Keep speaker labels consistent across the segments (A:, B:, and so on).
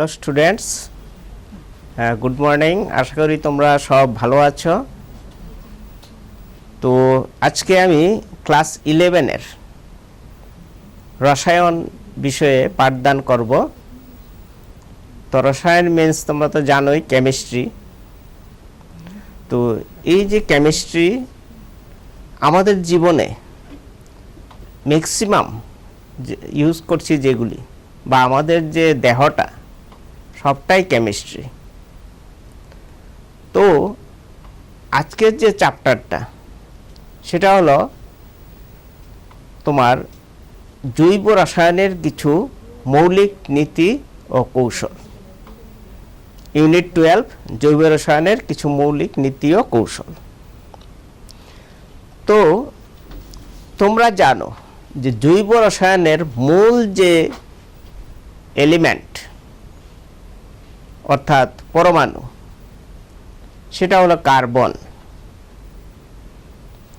A: Hello students, good morning. আশা করি তোমরা সব ভালো আছো। তো আজকে আমি ক্লাস 11-এর রসায়ন বিষয়ে পাঠদান করব। তো রসায়ন মিন্স তোমরা তো জানোই কেমিস্ট্রি। তো এই যে কেমিস্ট্রি আমাদের জীবনে ম্যাক্সিমাম ইউজ করছি যেগুলি, বা আমাদের যে দেহটা সবটাই কেমিস্ট্রি। তো আজকের যে চ্যাপ্টারটা সেটা হলো তোমার জৈব রসায়নের কিছু মৌলিক নীতি ও কৌশল। ইউনিট 12 জৈব রসায়নের কিছু মৌলিক নীতি ও কৌশল। তো তোমরা জানো যে জৈব রসায়নের মূল যে এলিমেন্ট অর্থাৎ পরমাণু সেটা হলো কার্বন।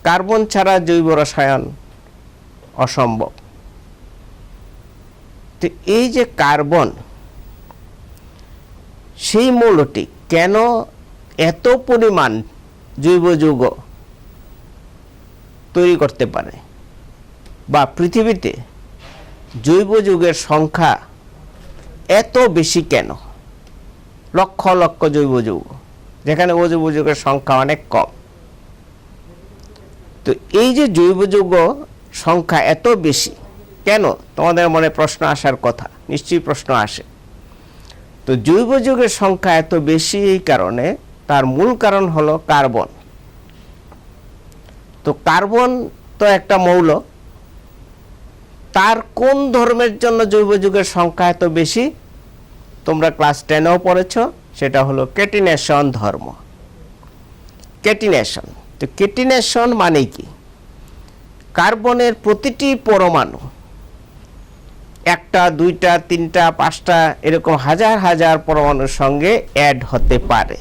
A: কার্বন ছাড়া জৈব রসায়ন অসম্ভব। তো এই যে কার্বন, সেই মৌলটি কেন এত পরিমাণ জৈব যৌগ তৈরি করতে পারে, বা পৃথিবীতে জৈব যৌগের সংখ্যা এত বেশি কেন, লক্ষ লক্ষ জৈব যৌগ, যেখানে অজৈব যৌগের সংখ্যা অনেক কম। তো এই যে জৈব যৌগ সংখ্যা এত বেশি কেন, তোমাদের মনে প্রশ্ন আসার কথা, নিশ্চয়ই প্রশ্ন আসে। তো জৈব যৌগের সংখ্যা এত বেশি এই কারণে, তার মূল কারণ হলো কার্বন। তো কার্বন তো একটা মৌল, তার কোন ধর্মের জন্য জৈব যৌগের সংখ্যা এত বেশি তোমরা ক্লাস 10-এও পড়েছ, সেটা হলো কেটিনেশন ধর্ম। কেটিনেশন, তো কেটিনেশন মানে কি? কার্বনের প্রতিটি পরমাণু একটা, দুইটা, তিনটা, পাঁচটা এরকম হাজার হাজার পরমাণুর সঙ্গে অ্যাড হতে পারে।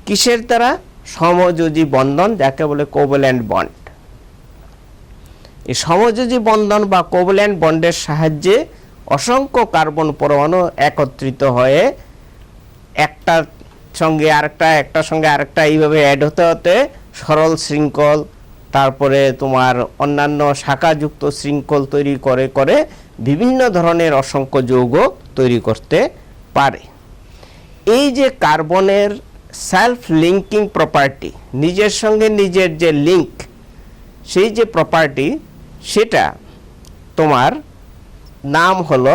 A: কিসের দ্বারা? সমযোজী বন্ধন, যাকে বলে কোভ্যালেন্ট বন্ড। এই সমযোজী বন্ধন বা কোভ্যালেন্ট বন্ডের সাহায্যে অসংখ্য কার্বন পরমাণু একত্রিত হয়ে একটার সঙ্গে আরেকটা, একটার সঙ্গে আরেকটা এইভাবে অ্যাড হতে হতে সরল শৃঙ্খল, তারপরে তোমার অন্যান্য শাখাযুক্ত শৃঙ্খল তৈরি করে করে বিভিন্ন ধরনের অসংখ্য যৌগ তৈরি করতে পারে। এই যে কার্বনের সেলফ লিঙ্কিং প্রপার্টি, নিজের সঙ্গে নিজের যে লিঙ্ক, সেই যে প্রপার্টি, সেটা তোমার নাম হলো,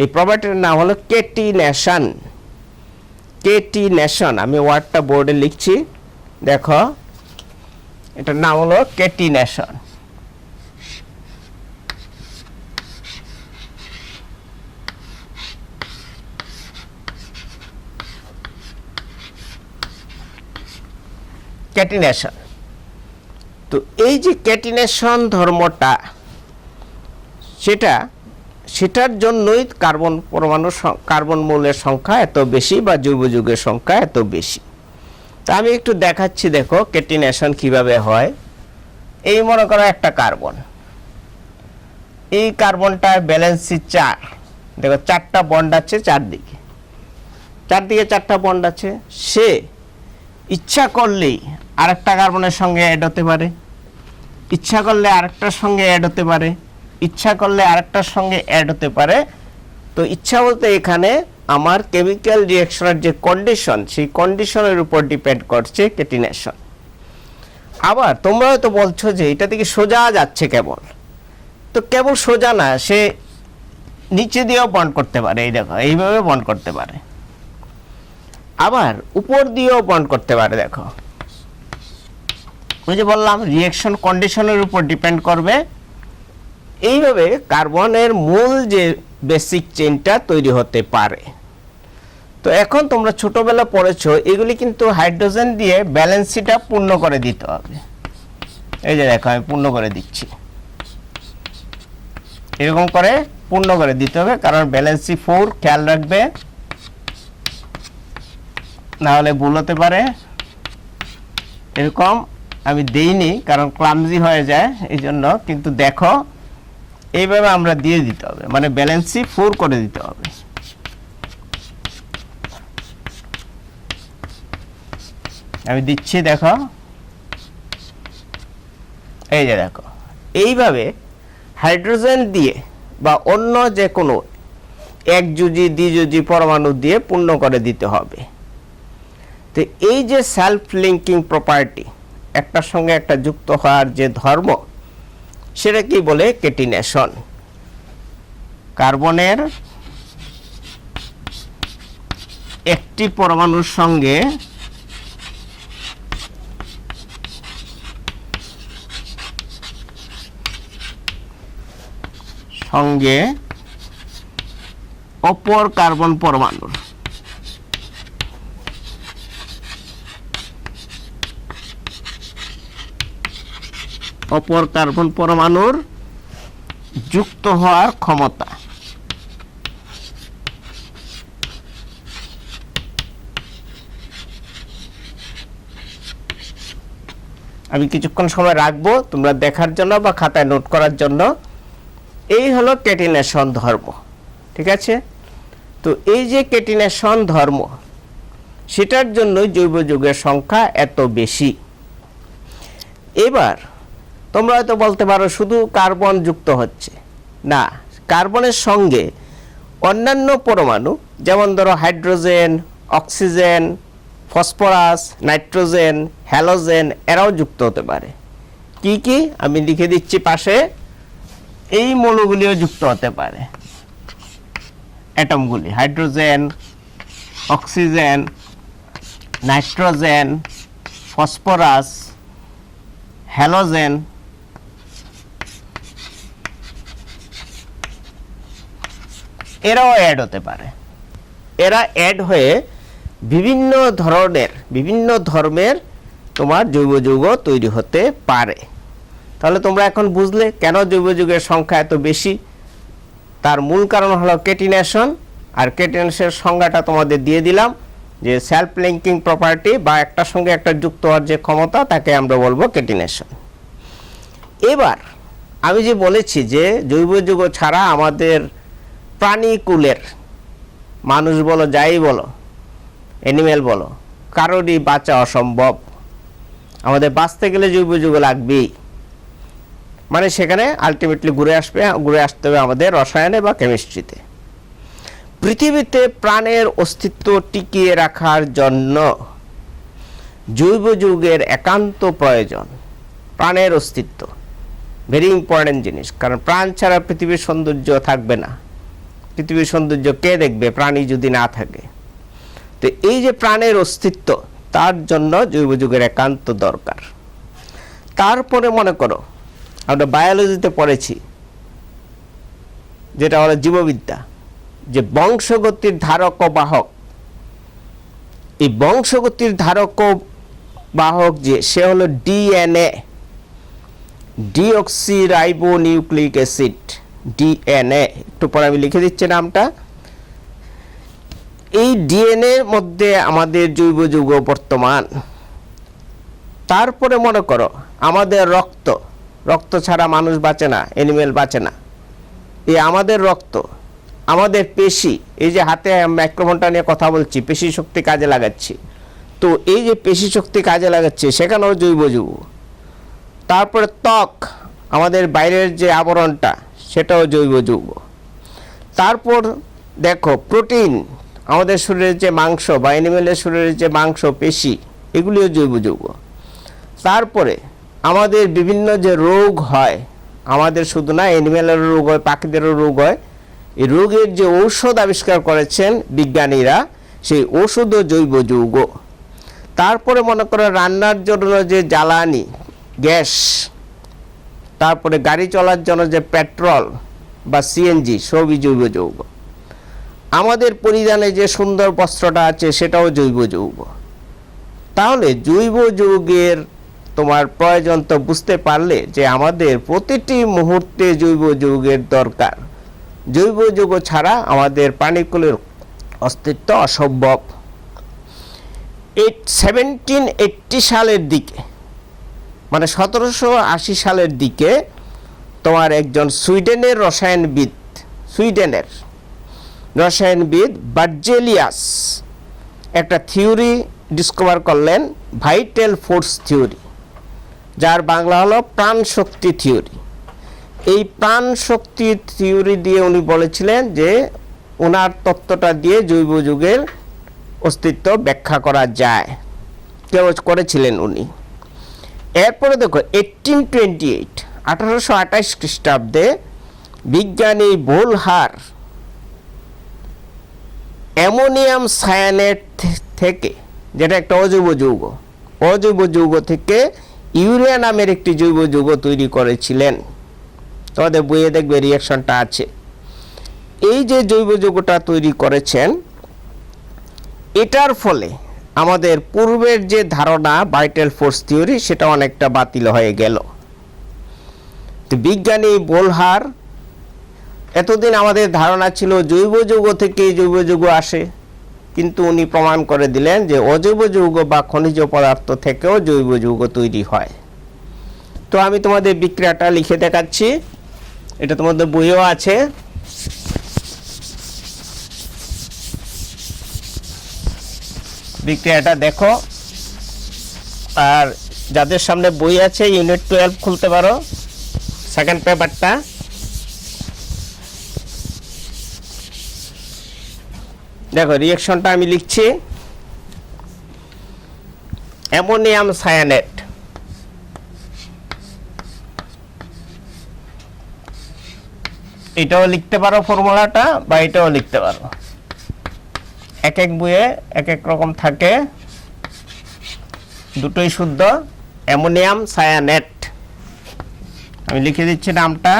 A: এই প্রপার্টির নাম হলো কেটিনেশন। কেটিনেশন, আমি ওয়ার্ডটা বোর্ডে লিখছি, দেখো, এটার নাম হলো কেটিনেশন। কেটিনেশন, তো এই যে কেটিনেশন ধর্মটা, সেটার জন্যই কার্বন পরমাণু, কার্বন মৌলের সংখ্যা এত বেশি, বা জৈব যৌগের সংখ্যা এত বেশি। তা আমি একটু দেখাচ্ছি, দেখো কেটিনেশন কিভাবে হয়। এই মনে করো একটা কার্বন, এই কার্বনটার ভ্যালেন্সি 4, দেখো 4টা বন্ড আছে চারদিকে, চারটা বন্ড আছে। সে ইচ্ছা করলেই আরেকটা কার্বনের সঙ্গে অ্যাড হতে পারে, ইচ্ছা করলে আরেকটার সঙ্গে অ্যাড হতে পারে, ইচ্ছা করলে আরেকটার সঙ্গে অ্যাড হতে পারে। তো ইচ্ছা বলতে এখানে আমার কেমিক্যাল রিঅ্যাকশনের যে কন্ডিশন, সেই কন্ডিশনের উপর ডিপেন্ড করছে কেটিনেশন। আবার তোমরা হয়তো বলছো যে এটা থেকে সোজা যাচ্ছে কেবল, তো কেবল সোজা না, সে নিচে দিয়েও বন্ড করতে পারে, এই দেখো এইভাবে বন্ড করতে পারে, আবার উপর দিয়েও বন্ড করতে পারে। দেখো, ওই যে বললাম রিঅ্যাকশন কন্ডিশনের উপর ডিপেন্ড করবে। এইভাবে কার্বনের মূল যে বেসিক চেইনটা তৈরি হতে পারে। তো এখন তোমরা ছোটবেলা পড়েছো, এগুলি কিন্তু হাইড্রোজেন দিয়ে ব্যালেন্সিটা পূর্ণ করে দিতে হবে। এই যে দেখো, আমি পূর্ণ করে দিচ্ছি, এরকম করে পূর্ণ করে দিতে হবে, কারণ ব্যালেন্সি 4, খেয়াল রাখবে, না হলে ভুল হতে পারে। এরকম আমি দেইনি কারণ ক্লামজি হয়ে যায়, এই জন্য, কিন্তু দেখো এইভাবে আমরা দিয়ে দিতে হবে, মানে ব্যালেন্সি 4 করে দিতে হবে। আমি দিচ্ছি, দেখো, এই যে দেখো, এইভাবে হাইড্রোজেন দিয়ে বা অন্য যে কোনো একযোজী দ্বিযোজী পরমাণু দিয়ে পূর্ণ করে দিতে হবে। তো এই যে সেলফ লিঙ্কিং প্রপার্টি, একটার সঙ্গে একটা যুক্ত হওয়ার যে ধর্ম, সেটা কি বলে? কেটিনেশন। কার্বনের একটি পরমাণুর সঙ্গে অপর কার্বন পরমাণুর যুক্ত হওয়ার ক্ষমতা। আমি কিছুক্ষণ সময় রাখবো তোমরা দেখার জন্য বা খাতায় নোট করার জন্য। এই হলো কেটিনেশন ধর্ম, ঠিক আছে? তো এই যে কেটিনেশন ধর্ম, সেটার জন্যই জৈব যৌগের সংখ্যা এত বেশি। এবার তোমরা হয়তো বলতে পারো শুধু কার্বন যুক্ত হচ্ছে না, কার্বনের সঙ্গে অন্যান্য পরমাণু, যেমন ধরো hydrogen, oxygen, phosphorus, nitrogen, halogen, এরাও যুক্ত হতে পারে। কি কি আমি লিখে দিচ্ছি পাশে। এই মৌলগুলিও যুক্ত হতে পারে, অ্যাটমগুলি, hydrogen, oxygen, nitrogen, phosphorus, halogen, এরাও অ্যাড হতে পারে। এরা অ্যাড হয়ে বিভিন্ন ধর্মের তোমার জৈব যৌগ তৈরি হতে পারে। তাহলে তোমরা এখন বুঝলে কেন জৈব যৌগের সংখ্যা এত বেশি। তার মূল কারণ হলো কেটিনেশন। আর কেটিনেশনের সংজ্ঞাটা তোমাদের দিয়ে দিলাম, যে সেলফ লিঙ্কিং প্রপার্টি বা একটার সঙ্গে একটা যুক্ত হওয়ার যে ক্ষমতা, তাকে আমরা বলবো কেটিনেশন। এবার আমি যে বলেছি যে জৈব যৌগ ছাড়া আমাদের প্রাণীকুলের, মানুষ বলো, যাই বলো, অ্যানিমেল বলো, কারোরই বাঁচা অসম্ভব। আমাদের বাঁচতে গেলে জৈব যৌগ লাগবেই। মানে সেখানে আলটিমেটলি ঘুরে আসতে হবে আমাদের রসায়নে বা কেমিস্ট্রিতে। পৃথিবীতে প্রাণের অস্তিত্ব টিকিয়ে রাখার জন্য জৈব যৌগের একান্ত প্রয়োজন। প্রাণের অস্তিত্ব ভেরি ইম্পর্টেন্ট জিনিস, কারণ প্রাণ ছাড়া পৃথিবীর সৌন্দর্য থাকবে না। পৃথিবীর সৌন্দর্য কে দেখবে প্রাণী যদি না থাকে? তো এই যে প্রাণের অস্তিত্ব, তার জন্য জৈব যৌগের একান্ত দরকার। তারপরে মনে করো আমরা বায়োলজিতে পড়েছি, যেটা হলো জীববিদ্যা, যে বংশগতির ধারক ও বাহক। এই বংশগতির ধারক ও বাহক যে, সে হলো DNA, deoxyribo nucleic acid, DNA. একটু পরে আমি লিখে দিচ্ছি নামটা। এই ডিএনএর মধ্যে আমাদের জৈব যৌগ বর্তমান। তারপরে মনে করো আমাদের রক্ত ছাড়া মানুষ বাঁচে না, অ্যানিমেল বাঁচে না। এই আমাদের রক্ত, আমাদের পেশি, এই যে হাতে মাইক্রোফোনটা নিয়ে কথা বলছি, পেশি শক্তি কাজে লাগাচ্ছি, তো এই যে পেশি শক্তি কাজে লাগাচ্ছি, সেখানেও জৈব যৌগ। তারপরে ত্বক, আমাদের বাইরের যে আবরণটা, সেটাও জৈব যৌগ। তারপর দেখো প্রোটিন, আমাদের শরীরের যে মাংস বা অ্যানিমেলের শরীরের যে মাংস, পেশি, এগুলিও জৈব যৌগ। তারপরে আমাদের বিভিন্ন যে রোগ হয়, আমাদের শুধু না, অ্যানিমেলেরও রোগ হয়, পাখিদেরও রোগ হয়। এই রোগের যে ঔষধ আবিষ্কার করেছেন বিজ্ঞানীরা, সেই ঔষধও জৈব যৌগ। তারপরে মনে করো রান্নার জন্য যে জ্বালানি, গ্যাস, তারপরে গাড়ি চলার জন্য যে পেট্রোল বা সিএনজি, সবই জৈব যৌগ। আমাদের পরিধানে যে সুন্দর বস্ত্রটা আছে, সেটাও জৈব যৌগ। তাহলে জৈব যৌগের তোমার প্রয়োজন তো বুঝতে পারলে, যে আমাদের প্রতিটি মুহূর্তে জৈব যৌগের দরকার। জৈব যৌগ ছাড়া আমাদের প্রাণীকুলের অস্তিত্ব অসম্ভব। 1780 সালের দিকে, মানে 1780 সালের দিকে, তোমার একজন সুইডেনের রসায়নবিদ বার্জেলিয়াস একটা থিওরি ডিসকভার করলেন ভাইটাল ফোর্স থিওরি, যার বাংলা হলো প্রাণ শক্তি থিওরি। এই প্রাণ শক্তি থিওরি দিয়ে উনি বলেছিলেন যে ওনার তত্ত্বটা দিয়ে জৈব যুগের অস্তিত্ব ব্যাখ্যা করা যায়, কেউ করেছিলেন উনি। এরপরে দেখো 1828 খ্রিস্টাব্দে বিজ্ঞানী বোলহার অ্যামোনিয়াম সায়ানেট থেকে, যেটা একটা অজৈব যৌগ থেকে ইউরিয়া নামের একটি জৈব যৌগ তৈরি করেছিলেন। তোমাদের বইয়ে দেখবে রিয়াকশনটা আছে। এই যে জৈব যৌগটা তৈরি করেছেন, এটার ফলে আমাদের পূর্বের যে ধারণা ভাইটাল ফোর্স থিওরি সেটা অনেকটা বাতিল হয়ে গেল। তো বিজ্ঞানী বোলহার, এতদিন আমাদের ধারণা ছিল জৈব যৌগ থেকে জৈব যৌগ আসে, কিন্তু উনি প্রমাণ করে দিলেন যে অজৈব যৌগ বা খনিজ পদার্থ থেকেও জৈব যৌগ তৈরি হয়। তো আমি তোমাদের বিক্রিয়াটা লিখে দেখাচ্ছি, এটা তোমাদের বইও আছে। বিক্রিয়াটা দেখো, আর যাদের সামনে বই আছে ইউনিট 12 খুলতে পারো, সেকেন্ড পেপারটা। দেখো রিঅ্যাকশনটা আমি লিখছি। অ্যামোনিয়াম সায়ানেট, এটাও লিখতে পারো ফর্মুলাটা, বা এটাও লিখতে পারো, এক এক বইয়ে এক এক রকম থাকে, দুটোই শুদ্ধ। অ্যামোনিয়াম সায়ানেট, আমি লিখে দিচ্ছি নামটা।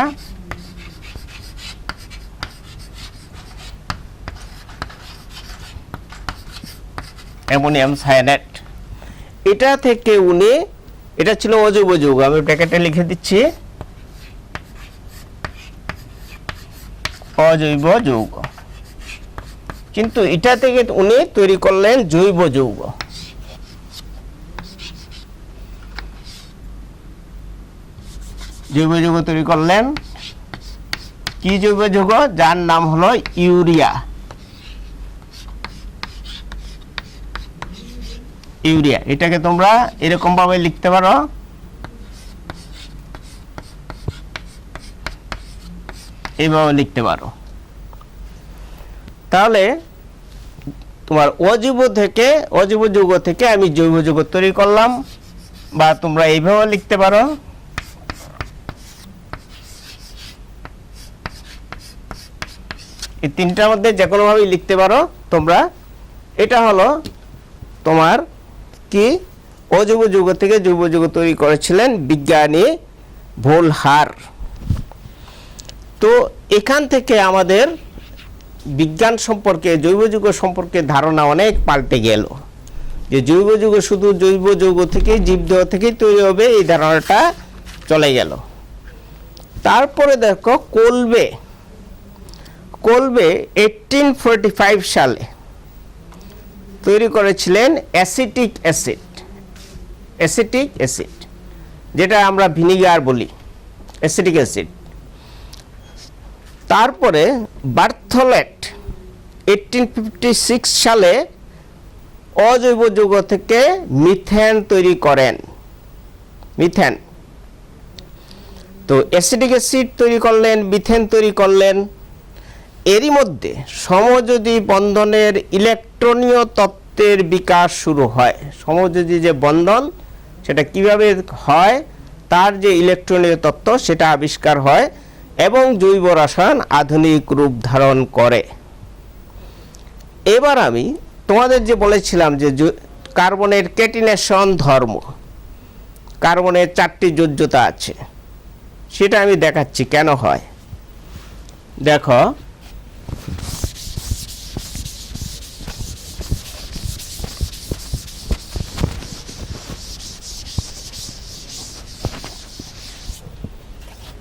A: অ্যামোনিয়াম সায়ানেট, এটা থেকে উনি, এটা ছিল অজৈব যৌগ, আমি ব্র্যাকেটে লিখে দিচ্ছি অজৈব যৌগ, কিন্তু এটা থেকে উনি তৈরি করলেন জৈব যৌগ। জৈব যৌগ তৈরি করলেন, কি জৈব যৌগ? যার নাম হলো ইউরিয়া। ইউরিয়া, এটাকে তোমরা এরকম ভাবে লিখতে পারো, এইভাবে লিখতে পারো। তাহলে তোমার অজৈব যৌগ থেকে আমি জৈব যৌগ তৈরি করলাম, বা তোমরা এইভাবে লিখতে পারো। এই তিনটার মধ্যে যে কোনো ভাবেই লিখতে পারো তোমরা। এটা হলো তোমার কি, অজৈব যৌগ থেকে জৈব যৌগ তৈরি করেছিলেন বিজ্ঞানী বোলহার। তো এখান থেকে আমাদের বিজ্ঞান সম্পর্কে, জৈব যৌগ সম্পর্কে ধারণা অনেক পাল্টে গেল, যে জৈব যৌগ শুধু জৈব যৌগ থেকে, জীবদেহ থেকেই তৈরি হবে, এই ধারণাটা চলে গেল। তারপরে দেখো কোলবে 1845 সালে তৈরি করেছিলেন অ্যাসিটিক অ্যাসিড, যেটা আমরা ভিনিগার বলি, অ্যাসিটিক অ্যাসিড। তারপরে বার্থোলেট 1856 সালে অজৈব যৌগ থেকে মিথেন তৈরি করেন। মিথেন, তো অ্যাসিটিক অ্যাসিড তৈরি করলেন, মিথেন তৈরি করলেন। এরই মধ্যে সমযোজী বন্ধনের ইলেকট্রনীয় তত্ত্বের বিকাশ শুরু হয়। সমযোজী যে বন্ধন সেটা কিভাবে হয়, তার যে ইলেকট্রনীয় তত্ত্ব সেটা আবিষ্কার হয়, এবং জৈব রসায়ন আধুনিক রূপ ধারণ করে। এবার আমি তোমাদের যে বলেছিলাম যে কার্বনের কেটিনেশন ধর্ম, কার্বনের 4টি যোজ্যতা আছে, সেটা আমি দেখাচ্ছি কেন হয়। দেখো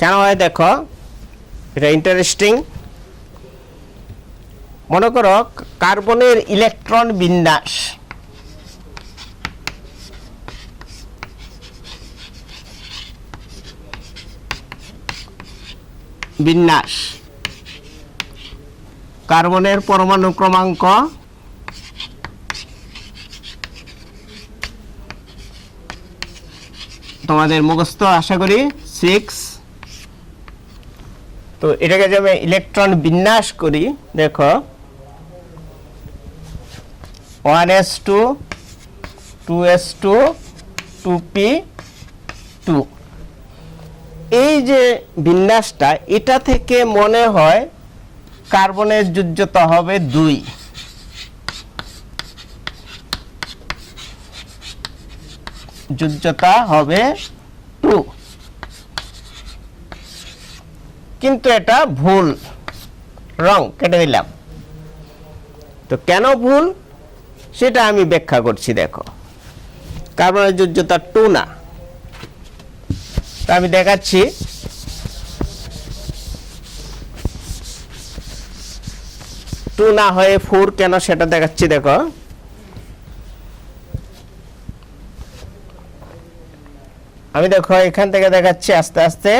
A: কেন হয়, দেখো এটা ইন্টারেস্টিং। মনে করো কার্বনের ইলেকট্রন বিন্যাস, কার্বনের পরমাণু ক্রমাঙ্ক তোমাদের মুখস্থ আশা করি 6। তো এটাকে যে আমি ইলেকট্রন বিন্যাস করি, দেখো 1s2 2s2 2p2। এই যে বিন্যাসটা, এটা থেকে মনে হয় কার্বনের যোজ্যতা হবে 2, যোজ্যতা হবে 2, কিন্তু এটা ভুল, রং কেটে দিলাম। তো কেন ভুল সেটা আমি ব্যাখ্যা করছি। দেখো কার্বনের যোজ্যতা 2 না, আমি দেখাচ্ছি। টু না হয়ে 4 কেন সেটা দেখাচ্ছি। দেখো আমি দেখো এখান থেকে দেখাচ্ছি আস্তে আস্তে।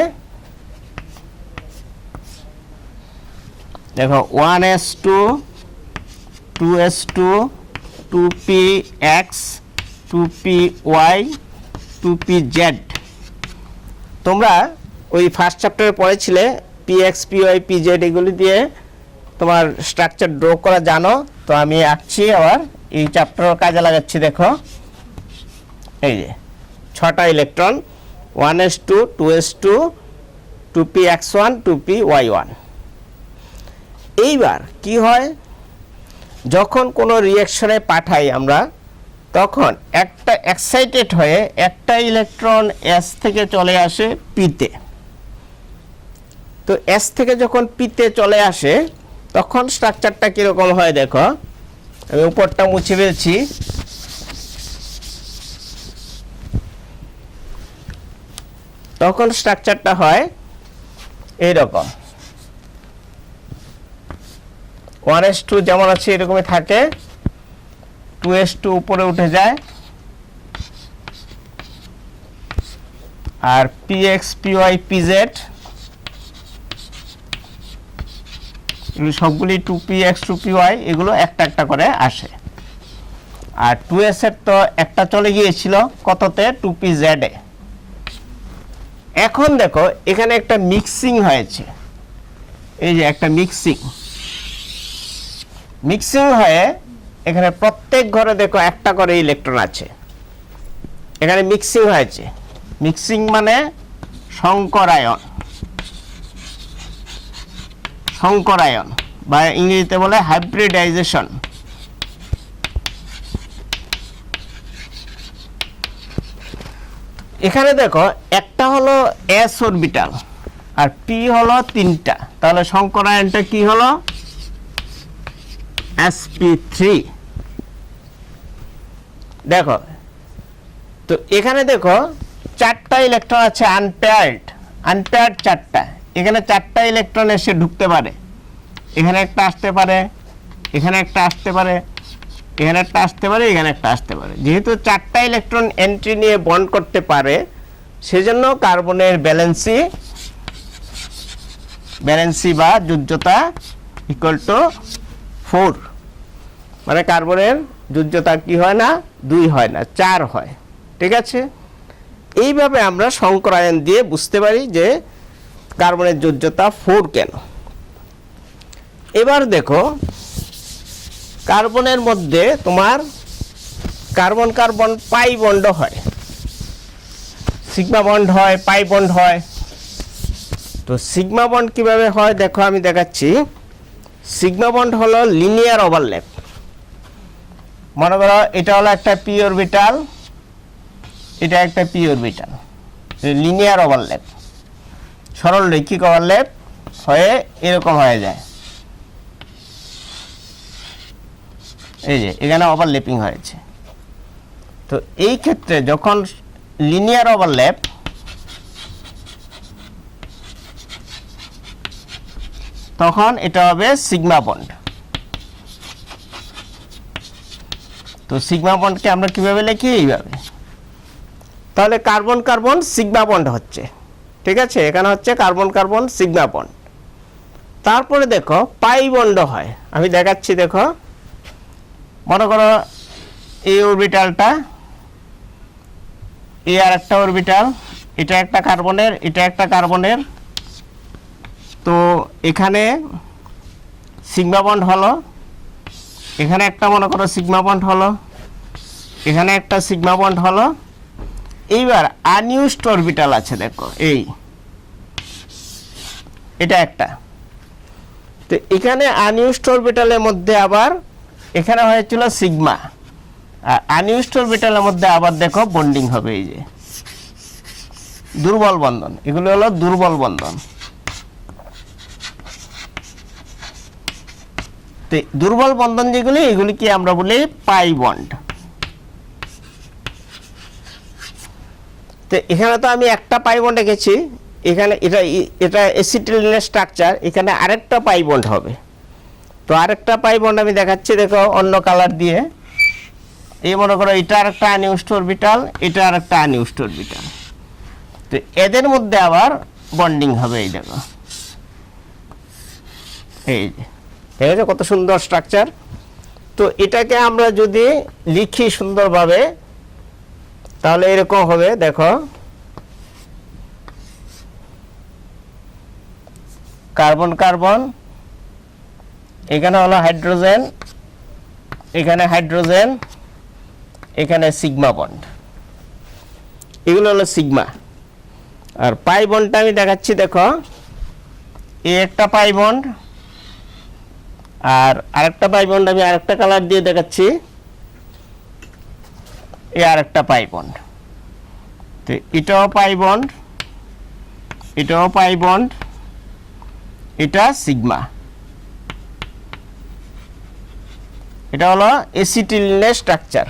A: দেখো 1s2 2s2 2px 2py 2pz। তোমরা ওই ফার্স্ট চ্যাপ্টারে পড়েছিলে px py pz, এগুলি দিয়ে তোমার স্ট্রাকচার ড্র করা জানো। তো আমি আঁকছি আবার, এই চ্যাপ্টারের কাজে লাগাচ্ছি। দেখো এই যে 6টা electron, 1s2 2s2 2px1 2py1। এইবার কি হয়, যখন কোনো রিঅ্যাকশনে পাঠাই আমরা, তখন একটা এক্সাইটেড হয়ে একটা ইলেকট্রন এস থেকে চলে আসে পিতে। তো এস থেকে যখন পিতে চলে আসে তখন স্ট্রাকচারটা কিরকম হয় দেখো। আমি উপরটা মুছে ফেলছি। তখন স্ট্রাকচারটা হয় এইরকম, 1s2 যেমন আছে এরকমই থাকে, 2s2 উপরে উঠে যায়, আর px py pz সবগুলি 2px 2py এগুলো একটা একটা করে আসে। আর 2s এর তো একটা চলে গিয়েছিল কততে, 2pz এ। এখন দেখো এখানে একটা মিক্সিং হয়েছে, এই যে একটা মিক্সিং হয়ে এখানে প্রত্যেক ঘরে দেখো একটা করে ইলেকট্রন আছে। এখানে মিক্সিং হয়েছে, মিক্সিং মানে সংকরায়ন, সংকরায়ন বা ইংরেজিতে বলে হাইব্রিডাইজেশন। এখানে দেখো একটা হলো s অরবিটাল আর p হলো 3টা, তাহলে সংকরায়নটা কি হলো, sp3। দেখো তো এখানে দেখো 4টা ইলেকট্রন আছে আনপেয়ার্ড 4টা। এখানে 4টা ইলেকট্রন এসে ঢুকতে পারে, এখানে একটা আসতে পারে, এখানে একটা আসতে পারে, এখানে একটা আসতে পারে, এখানে একটা আসতে পারে। যেহেতু 4টা ইলেকট্রন এন্ট্রি নিয়ে বন্ড করতে পারে, সেজন্য কার্বনের ব্যালেন্সি বা যোজ্যতা ইকুয়াল টু 4। মানে কার্বনের যোজ্যতা কি হয় না, 2 হয় না, 4 হয়। ঠিক আছে, এইভাবে আমরা সংকরায়ন দিয়ে বুঝতে পারি যে কার্বনের যোজ্যতা 4 কেন। এবার দেখো কার্বনের মধ্যে তোমার কার্বন কার্বন পাই বন্ড হয়, সিগমা বন্ড হয়, পাই বন্ড হয়। তো সিগমা বন্ড কিভাবে হয় দেখো আমি দেখাচ্ছি। সিগমা বন্ড হলো লিনিয়ার ওভারল্যাপ। মনে করো এটা হলো একটা পি অরবিটাল, এটা একটা পি অরবিটাল, লিনিয়ার ওভারল্যাপ, সরল রৈখিক ওভারল্যাপ হয়ে এরকম হয়ে যায়। এই যে এখানে ওভারল্যাপিং হয়েছে। তো এই ক্ষেত্রে যখন লিনিয়ার ওভারল্যাপ, তখন এটা হবে সিগমা বন্ড। তো সিগমা বন্ডকে আমরা কিভাবে লিখি, এইভাবে। তাহলে কার্বন কার্বন সিগমা বন্ড হচ্ছে। ঠিক আছে, এখানে হচ্ছে কার্বন কার্বন সিগমা বন্ড। তারপরে দেখো পাই বন্ড হয়, আমি দেখাচ্ছি। দেখো মনে করো এই অরবিটালটা, এই আর একটা অরবিটাল, এটা একটা কার্বনের, এটা একটা কার্বনের। তো এখানে সিগমা বন্ড হলো, এখানে একটা মনে করো সিগমা বন্ড হলো, এখানে একটা সিগমা বন্ড হলো। এইবার আনইউজড অরবিটাল আছে দেখো, এটা একটা। তো এখানে আনইউজড অরবিটালের মধ্যে আবার এখানে হয়েছিল সিগমা, আর আনইউজড অরবিটালের মধ্যে আবার দেখো বন্ডিং হবে, এই যে দুর্বল বন্ধন, এগুলো হলো দুর্বল বন্ধন। তো দুর্বল বন্ধন যেগুলি, এগুলি কি আমরা বলি পাই বন্ড। তো এখানে তো আমি একটা পাই বন্ড এঁকেছি, এখানে এটা অ্যাসিটিলিনের স্ট্রাকচার, এখানে আরেকটা পাই বন্ড হবে। তো আরেকটা পাই বন্ড আমি দেখাচ্ছি, দেখো অন্য কালার দিয়ে। এই মনে করো এটা আরেকটা আনইউজড অরবিটাল, এটা আরেকটা আনইউজড অরবিটাল। তো এদের মধ্যে আবার বন্ডিং হবে, এই দেখো, এই যে ঠিক আছে, কত সুন্দর স্ট্রাকচার। তো এটাকে আমরা যদি লিখি সুন্দরভাবে তাহলে এরকম হবে, দেখো কার্বন কার্বন, এখানে হলো হাইড্রোজেন, এখানে হাইড্রোজেন, এখানে সিগমা বন্ড, এগুলো হলো সিগমা। আর পাই বন্ডটা আমি দেখাচ্ছি, দেখো এই একটা পাই বন্ড, আর আরেকটা পাই বন্ড আমি আরেকটা কালার দিয়ে দেখাচ্ছি, এই আরেকটা পাই বন্ড। তো এটাও পাই বন্ড, এটাও পাই বন্ড, এটা সিগমা, এটা হলো অ্যাসিটিলিনের স্ট্রাকচার।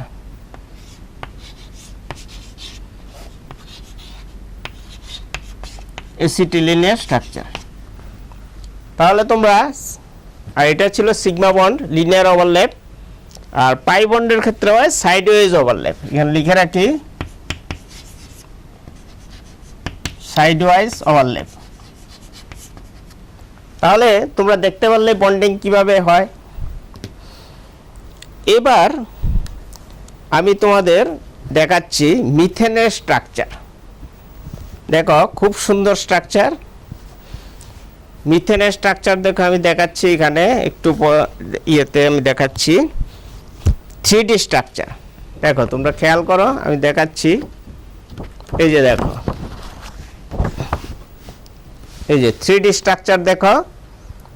A: অ্যাসিটিলিনের স্ট্রাকচার। তাহলে তোমরা, আর এটা ছিল সিগমা বন্ড, লিনিয়ার ওভারল্যাপ। আর পাই বন্ডের ক্ষেত্রে হয় সাইড ওয়েজ ওভারল্যাপ, এখানে লিখে রাখি সাইড ওয়াইজ ওভারল্যাপ। তাহলে তোমরা দেখতে পারলে বন্ডিং কিভাবে হয়। এবার আমি তোমাদের দেখাচ্ছি মিথেনের স্ট্রাকচার। দেখো খুব সুন্দর স্ট্রাকচার, মিথেনের স্ট্রাকচার দেখো আমি দেখাচ্ছি, এখানে একটু ইয়েতে আমি দেখাচ্ছি 3D স্ট্রাকচার। দেখো তোমরা খেয়াল করো, আমি দেখাচ্ছি, এই যে দেখো, এই যে 3D স্ট্রাকচার দেখো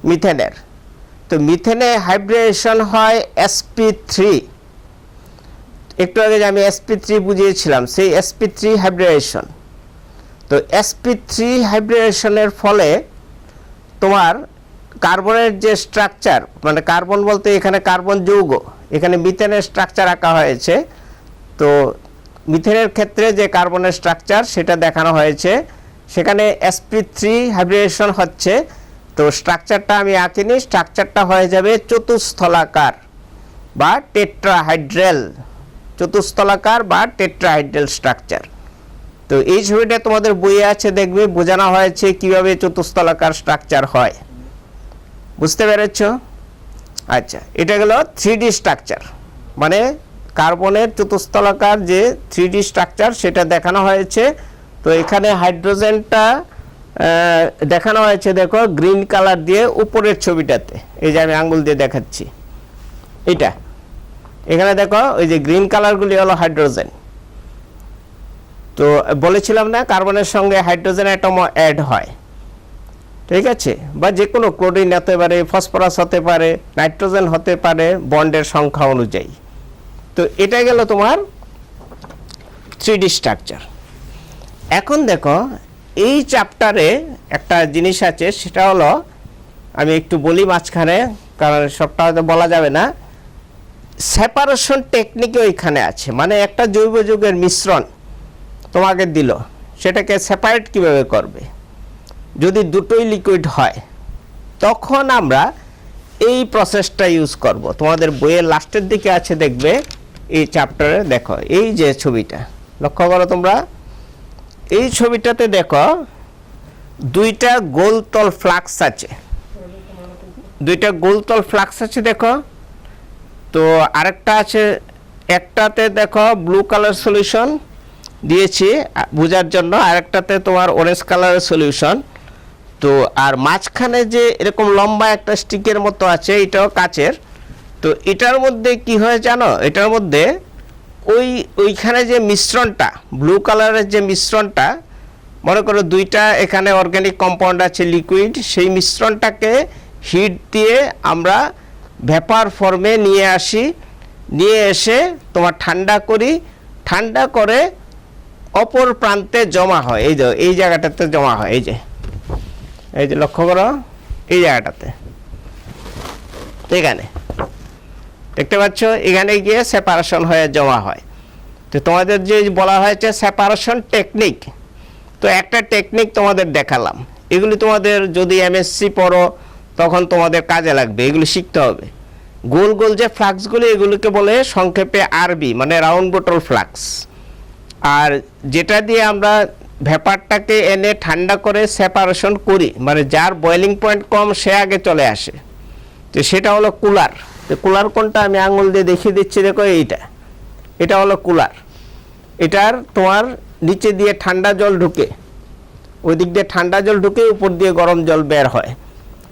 A: মিথেনের। তো মিথেনে হাইব্রিডেশন হয় sp3, একটু আগে যে আমি sp3 বুঝিয়েছিলাম, সেই sp3 হাইব্রিডেশন। তো sp3 হাইব্রিডেশনের ফলে তোমার কার্বনের যে স্ট্রাকচার, মানে কার্বন বলতে এখানে কার্বন যৌগ, এখানে মিথেনের স্ট্রাকচার আঁকা হয়েছে। তো মিথেনের ক্ষেত্রে যে কার্বনের স্ট্রাকচার সেটা দেখানো হয়েছে, সেখানে sp3 হাইব্রিডেশন হচ্ছে। তো স্ট্রাকচারটা আমি আঁকিনি, স্ট্রাকচারটা হয়ে যাবে চতুস্থলাকার বা টেট্রাহাইড্রাল, চতুস্থলাকার বা টেট্রাহাইড্রাল স্ট্রাকচার। তো এই ছবিটা তোমাদের বইয়ে আছে, দেখবে বোঝানো হয়েছে কিভাবে চতুস্থলাকার স্ট্রাকচার হয়, বুঝতে পেরেছ? আচ্ছা, এটা গেল 3D স্ট্রাকচার, মানে কার্বনের চতুস্থলাকার যে 3D স্ট্রাকচার সেটা দেখানো হয়েছে। তো এখানে হাইড্রোজেনটা দেখানো হয়েছে, দেখো গ্রিন কালার দিয়ে উপরের ছবিটাতে, এই যে আমি আঙ্গুল দিয়ে দেখাচ্ছি, এটা এখানে দেখো ওই যে গ্রিন কালারগুলি হলো হাইড্রোজেন। তো বলেছিলাম না কার্বনের সঙ্গে হাইড্রোজেন অ্যাটম অ্যাড হয়, ঠিক আছে, বা যে কোনো ক্লোরিন হতে পারে, ফসফরাস হতে পারে, নাইট্রোজেন হতে পারে বন্ডের সংখ্যা অনুযায়ী। তো এটা গেল তোমার 3D স্ট্রাকচার। এখন দেখো এই চ্যাপ্টারে একটা জিনিস আছে, সেটা হলো আমি একটু বলি মাঝখানে, কারণ সবটা হয়তো বলা যাবে না। সেপারেশন টেকনিকও এখানে আছে, মানে একটা জৈব যৌগের মিশ্রণ তোমাকে দিল, সেটাকে সেপারেট কিভাবে করবে যদি দুটোই লিকুইড হয়, তখন আমরা এই প্রসেসটা ইউজ করব। তোমাদের বইয়ের লাস্টের দিকে আছে, দেখবে এই চ্যাপ্টারে। দেখো এই যে ছবিটা লক্ষ্য করো তোমরা, এই ছবিটাতে দেখো দুইটা গোলতল ফ্লাক্স আছে, দুইটা গোলতল ফ্লাক্স আছে দেখো। তো আরেকটা আছে, একটাতে দেখো ব্লু কালার সলিউশন, দিয়েছি বোঝার জন্য, আরেকটাতে তোমার অরেঞ্জ কালারের সলিউশন। তো আর মাঝখানে যে এরকম লম্বা একটা স্টিকের মতো আছে, এটাও কাচের। তো এটার মধ্যে কি হয় জানো, এটার মধ্যে ওইখানে যে মিশ্রণটা, ব্লু কালারের যে মিশ্রণটা, মনে করো দুইটা এখানে অর্গানিক কম্পাউন্ড আছে লিকুইড, সেই মিশ্রণটাকে হিট দিয়ে আমরা ভেপার ফর্মে নিয়ে আসি, নিয়ে এসে তোমার ঠান্ডা করি, ঠান্ডা করে অপর প্রান্তে জমা হয়। এই যে এই জায়গাটাতে জমা হয়, এই যে লক্ষ্য করো এই জায়গাটাতে, এখানে দেখতে পাচ্ছ, এখানে গিয়ে সেপারেশন হয়ে জমা হয়। তো তোমাদের যে বলা হয়েছে সেপারেশন টেকনিক, তো একটা টেকনিক তোমাদের দেখালাম। এগুলি তোমাদের যদি এমএসসি পড়ো তখন তোমাদের কাজে লাগবে, এগুলি শিখতে হবে। গোল গোল যে ফ্লাক্সগুলি, এগুলিকে বলে সংক্ষেপে আরবি, মানে রাউন্ড বোটল ফ্লাক্স। আর যেটা দিয়ে আমরা ভেপারটাকে এনে ঠান্ডা করে সেপারেশন করি, মানে যার বয়েলিং পয়েন্ট কম সে আগে চলে আসে, তো সেটা হলো কুলার। তো কুলার কোনটা আমি আঙুল দিয়ে দেখিয়ে দিচ্ছি, দেখো এটা হলো কুলার। এটার তোমার নিচে দিয়ে ঠান্ডা জল ঢুকে, ওই দিক দিয়ে ঠান্ডা জল ঢুকে উপর দিয়ে গরম জল বের হয়,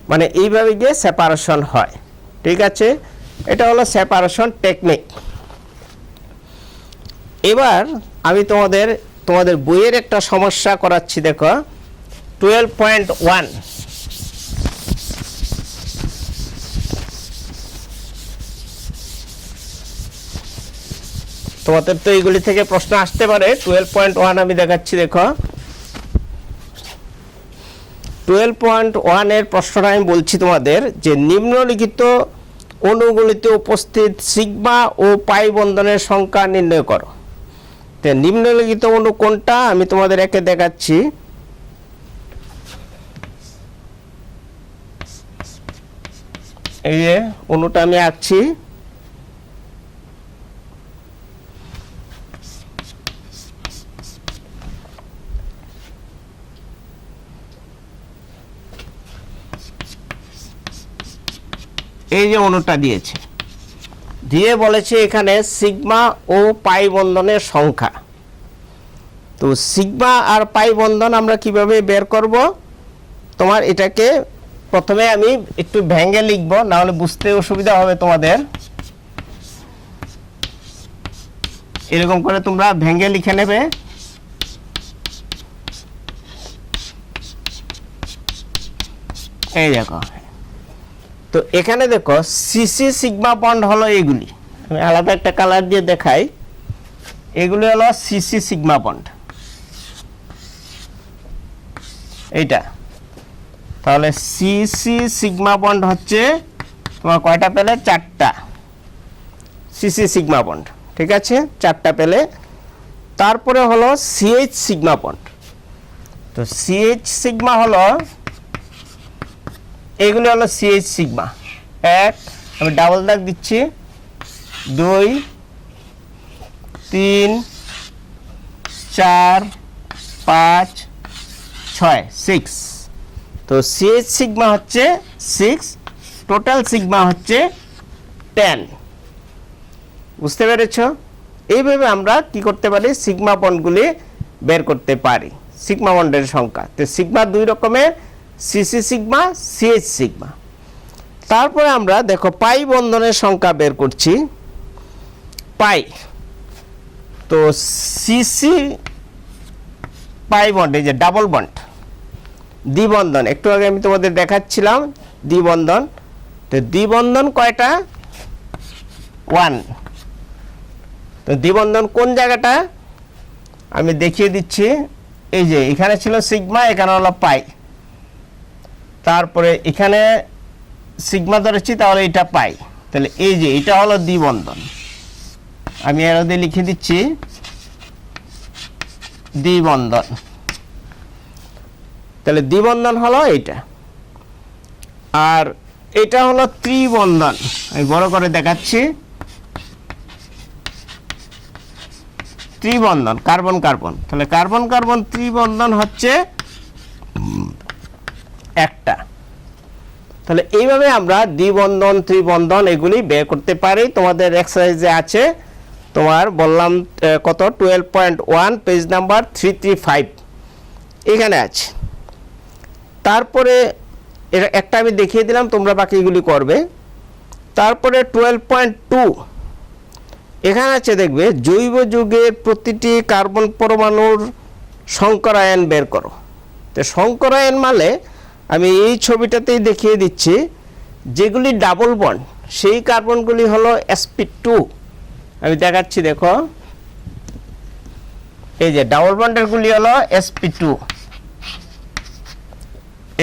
A: মানে এইভাবে গিয়ে সেপারেশন হয়। ঠিক আছে, এটা হলো সেপারেশন টেকনিক। এবার আমি তোমাদের বইয়ের একটা সমস্যা করাচ্ছি, দেখো 12.1। তোমাদের তো এইগুলি থেকে প্রশ্ন আসতে পারে। 12.1 আমি দেখাচ্ছি, দেখো 12.1 এর প্রশ্নটা আমি বলছি তোমাদের যে নিম্নলিখিত অণুগুলিতে উপস্থিত সিগমা ও পাই বন্ধনের সংখ্যা নির্ণয় করো। তো নিম্নলিখিত অণু কোনটা আমি তোমাদের একে দেখাচ্ছি। এই যে অণুটা আমি আঁকছি, এই যে অণুটা দিয়েছে, দিয়ে বলেছে এখানে সিগমা ও পাই বন্ধনের সংখ্যা। তো সিগমা আর পাই বন্ধন আমরা কিভাবে বের করব, তোমার এটাকে প্রথমে আমি একটু ভেঙে লিখব, না হলে বুঝতে অসুবিধা হবে তোমাদের। এরকম করে তোমরা ভেঙে লিখে নেবে। এই দেখো, তো এখানে দেখো সিসি সিগমা বন্ড হলো এগুলি, আমি আলাদা একটা কালার দিয়ে দেখাই। এগুলি হলো সিসি সিগমা বন্ড, এইটা। তাহলে সিসি সিগমা বন্ড হচ্ছে তোমার কয়টা পেলে, 4টা সিসি সিগমা বন্ড। ঠিক আছে, 4টা পেলে। তারপরে হলো সিএইচ সিগমা বন্ড। তো সিএইচ সিগমা হলো, এগুলো হলো সিএইচ সিগমা। 1, আমি ডাবল দাগ দিচ্ছি, 2, 3, 4, 5, 6, 6। তো সিএইচ সিগমা হচ্ছে 6, টোটাল সিগমা হচ্ছে 10। বুঝতে পেরেছ? এইভাবে আমরা কি করতে পারি, সিগমা বন্ডগুলি বের করতে পারি, সিগমা বন্ডের সংখ্যা। তো সিগমা 2 রকমের, সিসি সিগমা, সিএইচ সিগমা। তারপরে আমরা দেখো পাই বন্ধনের সংখ্যা বের করছি। পাই, তো সিসি পাই বন্ড, এই যে ডাবল বন্ড, দ্বিবন্ধন, একটু আগে আমি তোমাদের দেখাচ্ছিলাম দ্বিবন্ধন। তো দ্বিবন্ধন কয়টা, 1। তো দ্বিবন্ধন কোন জায়গাটা আমি দেখিয়ে দিচ্ছি। এই যে এখানে ছিল সিগমা, এখানে হলো পাই, তারপরে এখানে সিগমা ধরেছি, তাহলে এটা পাই। তাহলে এই যে এটা হলো দ্বিবন্ধন, আমি এর মধ্যে লিখে দিচ্ছি দ্বিবন্ধন। তাহলে দ্বিবন্ধন হলো এইটা। আর এটা হলো ত্রিবন্ধন, আমি বড় করে দেখাচ্ছি। ত্রিবন্ধন, কার্বন কার্বন। তাহলে কার্বন কার্বন ত্রিবন্ধন হচ্ছে একটা। তাহলে এইভাবে আমরা দ্বিবন্ধন, ত্রিবন্ধন এগুলি বের করতে পারি। তোমাদের এক্সারসাইজে আছে, তোমার বললাম কত 12.1 পেজ নাম্বার 335 এখানে আছে। তারপরে এটা একটা আমি দেখিয়ে দিলাম, তোমরা বাকিগুলি করবে। তারপরে 12.2 এখানে আছে, দেখবে জৈব যৌগের প্রতিটি কার্বন পরমাণুর সংকরায়ন বের করো। তো সংকরায়ন মানে আমি এই ছবিটাতেই দেখিয়ে দিচ্ছি, যেগুলি ডাবল বন্ড সেই কার্বনগুলি হলো sp2। আমি দেখাচ্ছি, দেখো এই যে ডাবল বন্ডের গুলি হলো sp2,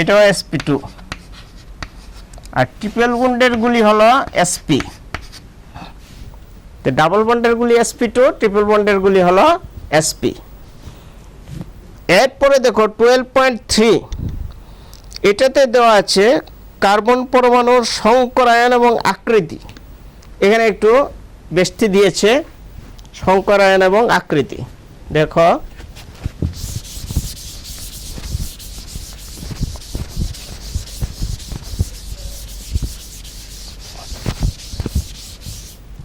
A: এটাও sp2, আর ট্রিপল বন্ডের গুলি হলো sp। তো ডাবল বন্ডের গুলি sp2, ট্রিপল বন্ডের গুলি হলো sp। এরপরে দেখো 12.3 এটাতে দেওয়া আছে কার্বন পরমাণুর সংকরায়ন এবং আকৃতি। এখানে একটু বেশি দিয়েছে সংকরায়ন এবং আকৃতি। দেখো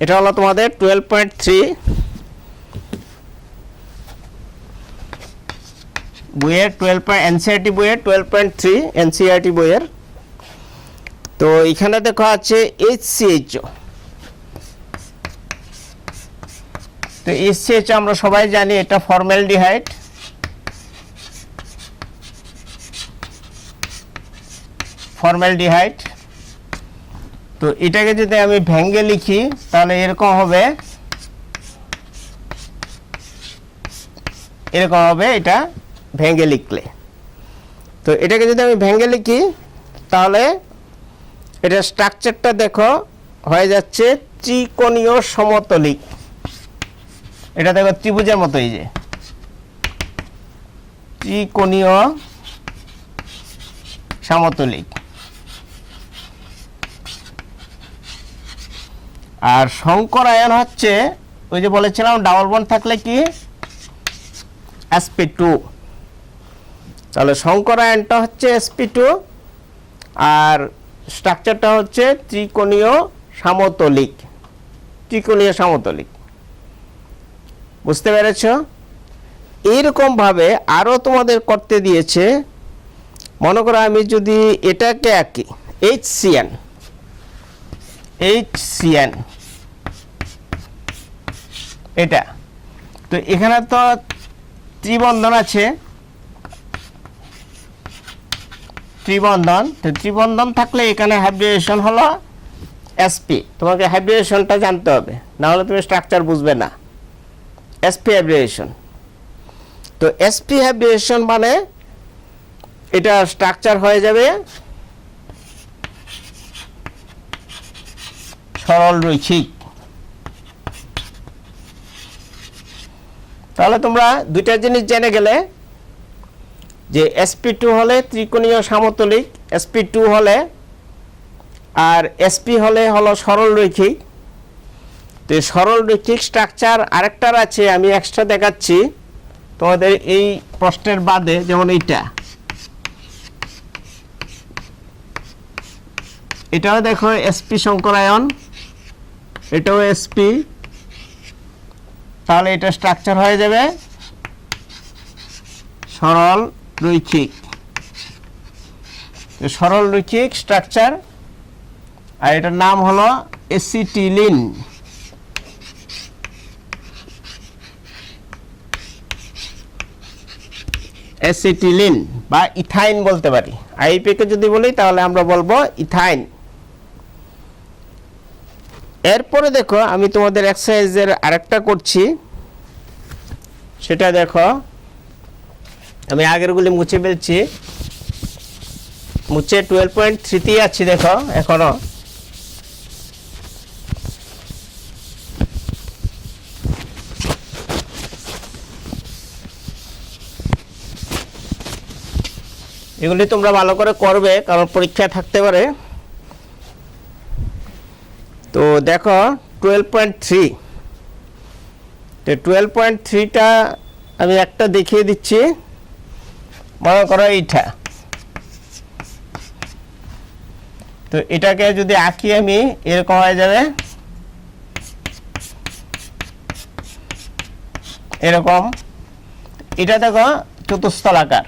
A: এটা হলো তোমাদের 12.3 বইয়ের এনসিইআরটি বইয়ের 12.3 এনসিইআরটি বইয়ের। তো এখানে দেখো আছে HCHO। তো HCHO আমরা সবাই জানি এটা ফর্মালডিহাইড। তো এটাকে যদি আমি ভেঙে লিখি তাহলে এরকম হবে, এটা ভেঙে লিখলে। তো এটাকে যদি আমি ভেঙে লিখি তাহলে এটা স্ট্রাকচারটা দেখো হয়ে যাচ্ছে ত্রিকোণীয় সমতলিক। এটা দেখো ত্রিভুজের মতো, এই যে ত্রিকোণীয় সমতলিক। আর সংকরায়ন হচ্ছে ওই যে বলেছিলাম ডাবল বন্ড থাকলে কি sp2, তাহলে সংকরায়নটা হচ্ছে sp2 আর স্ট্রাকচারটা হচ্ছে ত্রিকোণীয় সমতলিক। বুঝতে পেরেছ? এইরকম ভাবে আরো তোমাদের করতে দিয়েছে। মনে করো আমি যদি এটাকে আঁকি HCN, এটা তো এখানে তো ত্রিবন্ধন আছে, ত্রিবন্ধন থাকলে এখানে হাইব্রিডেশন হলো sp। তোমাকে হাইব্রিডেশনটা জানতে হবে, না হলে তুমি স্ট্রাকচার বুঝবে না। sp হাইব্রিডেশন, তো sp হাইব্রিডেশন মানে এটা স্ট্রাকচার হয়ে যাবে সরল রৈখিক। তাহলে তোমরা দুইটা জিনিস জেনে গেলে যে sp2 হলে ত্রিকোণীয় সমতলিক, sp2 হলে, আর sp হলে হলো সরল রৈখিক। তো সরল রৈখিক স্ট্রাকচার আরেকটার আছে, আমি এক্সট্রা দেখাচ্ছি তোমাদের এই প্রশ্নের বাদে। যেমন এটাও দেখো sp সংকরায়ন, এটাও sp। তাহলে এটা স্ট্রাকচার হয়ে যাবে সরল রৈখিক, স্ট্রাকচার। আর এটার নাম হলো অ্যাসিটিলিন। বা ইথাইন বলতে পারি। আইপিকে যদি বলি তাহলে আমরা বলবো ইথাইন। এরপরে দেখো আমি তোমাদের এক্সারসাইজের আরেকটা করছি, সেটা দেখো আমি আগেরগুলি মুছে ফেলছি, মুছে 12.3 আছি। দেখো এখনো এগুলি তোমরা ভালো করে করবে, কারণ পরীক্ষা থাকতে পারে। তো দেখো 12.3, তো 12.3টা আমি একটা দেখিয়ে দিচ্ছি। মনে করো এইটা, তো এটাকে যদি আঁকি আমি এরকম হয়ে যাবে। এরকম। এটা দেখো চতুস্তলাকার,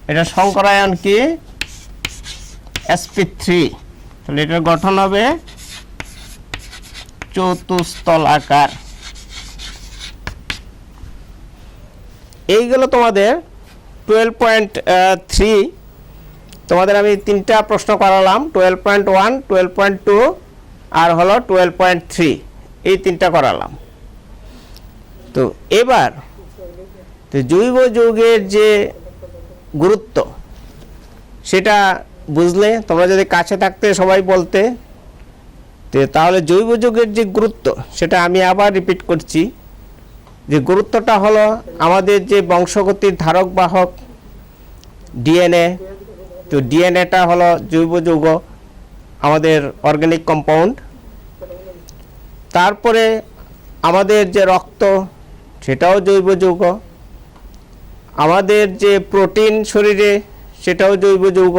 A: এটা সংকরায়ন কি sp3, তাহলে এটার গঠন হবে চতুস্তলাকার। এইগুলো তোমাদের 12.3 তোমাদের আমি তিনটা প্রশ্ন করালাম, 12.1, 12.2 আর হলো 12.3, এই তিনটা করালাম। তো এবার জৈব যৌগের যে গুরুত্ব সেটা বুঝলে, তোমরা যদি কাছে থাকতে সবাই বলতে, তাহলে জৈব যৌগের যে গুরুত্ব সেটা আমি আবার রিপিট করছি, যে গুরুত্বটা হলো আমাদের যে বংশগতির ধারক বাহক ডিএনএ, তো ডিএনএটা হলো জৈব যৌগ, আমাদের অর্গানিক কম্পাউন্ড। তারপরে আমাদের যে রক্ত সেটাও জৈব যৌগ, আমাদের যে প্রোটিন শরীরে সেটাও জৈব যৌগ,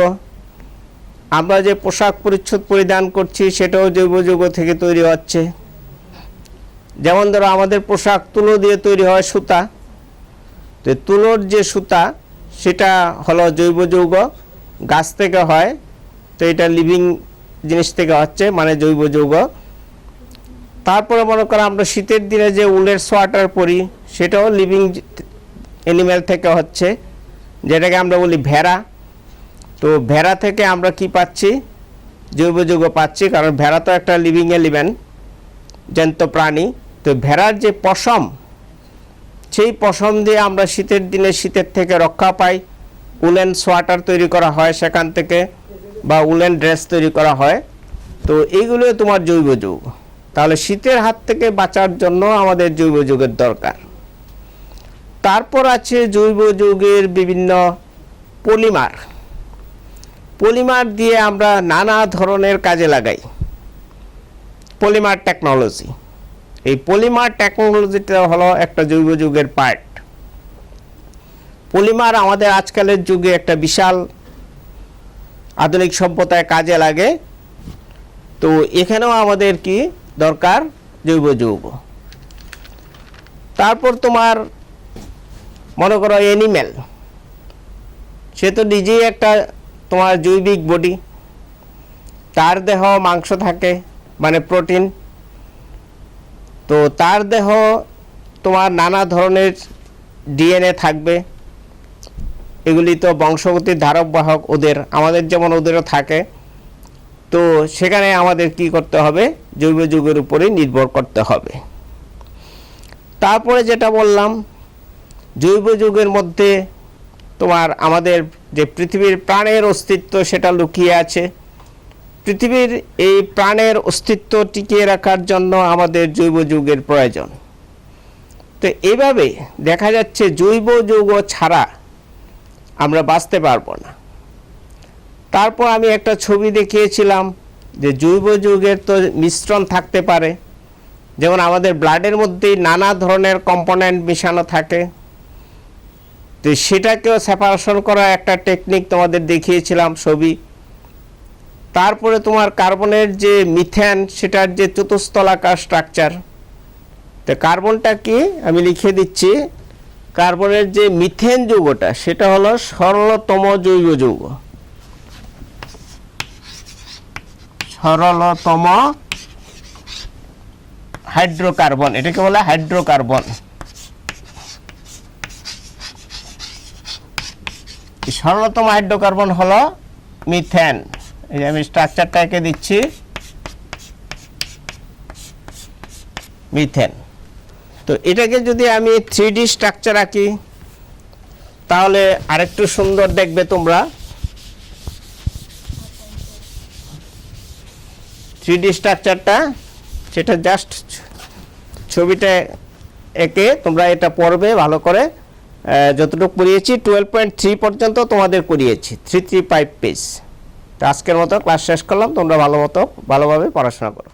A: আমরা যে পোশাক পরিচ্ছদ পরিধান করছি সেটাও জৈব যৌগ থেকে তৈরি হচ্ছে। যেমন ধরো আমাদের পোশাক তুলো দিয়ে তৈরি হয়, সুতা, তো তুলোর যে সুতা সেটা হলো জৈব যৌগ, গাছ থেকে হয়, তো এটা লিভিং জিনিস থেকে হচ্ছে, মানে জৈব যৌগ। তারপরে মনে করো আমরা শীতের দিনে যে উলের সোয়াটার পরি সেটাও লিভিং অ্যানিম্যাল থেকে হচ্ছে, যেটাকে আমরা বলি ভেড়া। তো ভেড়া থেকে আমরা কি পাচ্ছি? জৈব যৌগ পাচ্ছি, কারণ ভেড়া তো একটা লিভিং এলিমেন্ট, জ্যান্ত প্রাণী। তো ভেড়ার যে পশম, সেই পশম দিয়ে আমরা শীতের দিনে শীতের থেকে রক্ষা পাই, উলেন সোয়াটার তৈরি করা হয় সেখান থেকে, বা উলেন ড্রেস তৈরি করা হয়। তো এইগুলো তোমার জৈব যৌগ। তাহলে শীতের হাত থেকে বাঁচার জন্য আমাদের জৈব যৌগের দরকার। তারপর আছে জৈব যৌগের বিভিন্ন পলিমার। পলিমার দিয়ে আমরা নানা ধরনের কাজে লাগাই, পলিমার টেকনোলজি। এই পলিমার টেকনোলজিটা হলো একটা জৈব যৌগের পার্ট। পলিমার আমাদের আজকালের যুগে একটা বিশাল আধুনিক সভ্যতায় কাজে লাগে। তো এখানেও আমাদের কি দরকার? জৈব যৌগ। তারপর তোমার মনে করো অ্যানিম্যাল, সে তো নিজেই একটা তোমার জৈবিক বডি, তার দেহ মাংস থাকে, মানে প্রোটিন। তো তার দেহ তোমার নানা ধরনের ডিএনএ থাকবে, এগুলি তো বংশগতির ধারক বাহক ওদের, আমাদের যেমন ওদেরও থাকে। তো সেখানে আমাদের কি করতে হবে? জৈব যৌগের উপরেই নির্ভর করতে হবে। তারপরে যেটা বললাম, জৈব যৌগের মধ্যে তোমার আমাদের যে পৃথিবীর প্রাণের অস্তিত্ব সেটা লুকিয়ে আছে। পৃথিবীর এই প্রাণের অস্তিত্ব টিকিয়ে রাখার জন্য আমাদের জৈব যৌগের প্রয়োজন। তো এইভাবে দেখা যাচ্ছে জৈব যৌগ ছাড়া আমরা বাঁচতে পারবো না। তারপর আমি একটা ছবি দেখিয়েছিলাম যে জৈব যৌগের তো মিশ্রণ থাকতে পারে, যেমন আমাদের ব্লাডের মধ্যেই নানা ধরনের কম্পোনেন্ট মিশানো থাকে। তো সেটাকেও সেপারেশন করা একটা টেকনিক তোমাদের দেখিয়েছিলাম ছবি। তারপরে তোমার কার্বনের যে মিথেন, সেটার যে চতুস্তলাকার স্ট্রাকচার। তো কার্বনটা কি আমি লিখে দিচ্ছি, কার্বনের যে মিথেন যৌগটা সেটা হলো সরলতম জৈব যৌগ, সরলতম হাইড্রোকার্বন, এটাকে বলে হাইড্রোকার্বন। সরলতম হাইড্রোকার্বন হলো মিথেন। এই যে আমি স্ট্রাকচারটা এঁকে দিচ্ছি, মিথেন। তো এটাকে যদি আমি 3D স্ট্রাকচার আঁকি তাহলে আরেকটু সুন্দর দেখবে তোমরা। 3D স্ট্রাকচারটা সেটা জাস্ট ছবিটা এঁকে তোমরা এটা পড়বে ভালো করে। যতটুকু পড়িয়েছি 12.3 পর্যন্ত তোমাদের করিয়েছি, 335 পেজ। তো আজকের মতো ক্লাস শেষ করলাম। তোমরা ভালোভাবে পড়াশোনা করো।